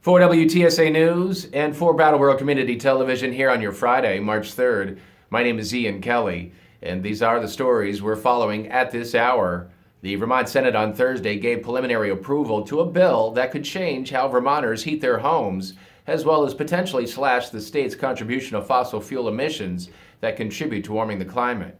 For WTSA News and for Brattleboro Community Television here on your Friday, March 3rd, my name is Ian Kelly, and these are the stories we're following at this hour. The Vermont Senate on Thursday gave preliminary approval to a bill that could change how Vermonters heat their homes, as well as potentially slash the state's contribution of fossil fuel emissions that contribute to warming the climate.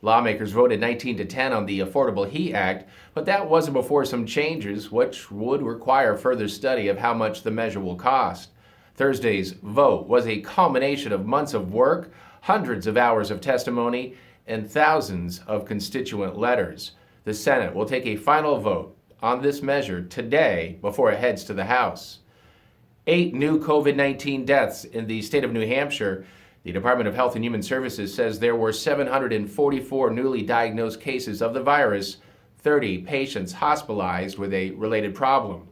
Lawmakers voted 19-10 on the Affordable Heat Act, but that wasn't before some changes, which would require further study of how much the measure will cost. Thursday's vote was a culmination of months of work, hundreds of hours of testimony, and thousands of constituent letters. The Senate will take a final vote on this measure today before it heads to the House. 8 new COVID-19 deaths in the state of New Hampshire. The Department of Health and Human Services says there were 744 newly diagnosed cases of the virus, 30 patients hospitalized with a related problem.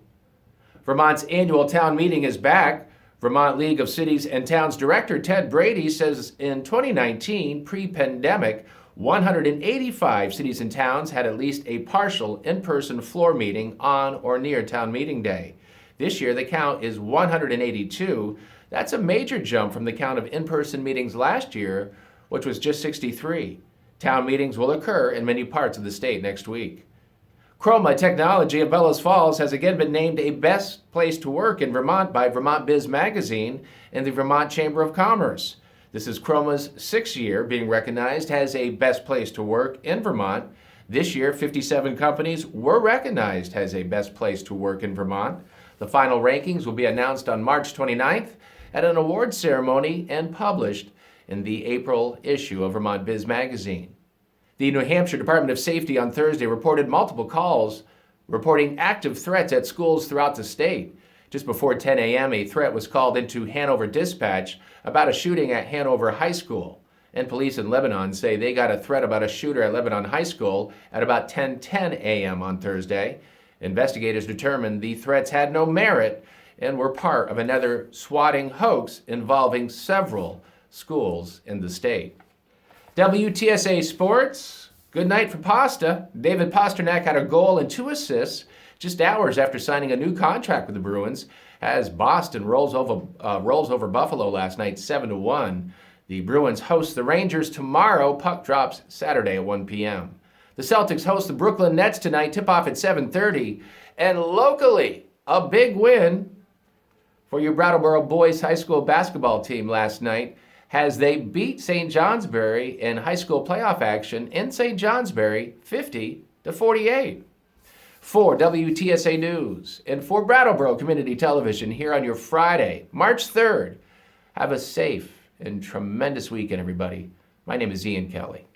Vermont's annual town meeting is back. Vermont League of Cities and Towns Director Ted Brady says in 2019, pre-pandemic, 185 cities and towns had at least a partial in-person floor meeting on or near town meeting day. This year, the count is 182. That's a major jump from the count of in-person meetings last year, which was just 63. Town meetings will occur in many parts of the state next week. Chroma Technology of Bellows Falls has again been named a best place to work in Vermont by Vermont Biz Magazine and the Vermont Chamber of Commerce. This is Chroma's 6th year being recognized as a best place to work in Vermont. This year, 57 companies were recognized as a best place to work in Vermont. The final rankings will be announced on March 29th at an awards ceremony and published in the April issue of Vermont Biz Magazine. The New Hampshire Department of Safety on Thursday reported multiple calls reporting active threats at schools throughout the state. Just before 10 a.m., a threat was called into Hanover Dispatch about a shooting at Hanover High School. And police in Lebanon say they got a threat about a shooter at Lebanon High School at about 10:10 a.m. on Thursday. Investigators determined the threats had no merit and were part of another swatting hoax involving several schools in the state. WTSA Sports, good night for Pasta. David Pastrnak had a goal and 2 assists just hours after signing a new contract with the Bruins as Boston rolls over Buffalo last night 7-1. The Bruins host the Rangers tomorrow. Puck drops Saturday at 1 p.m. The Celtics host the Brooklyn Nets tonight, tip-off at 7:30. And locally, a big win for your Brattleboro boys high school basketball team last night as they beat St. Johnsbury in high school playoff action in St. Johnsbury 50-48. For WTSA News and for Brattleboro Community Television here on your Friday, March 3rd, have a safe and tremendous weekend, everybody. My name is Ian Kelly.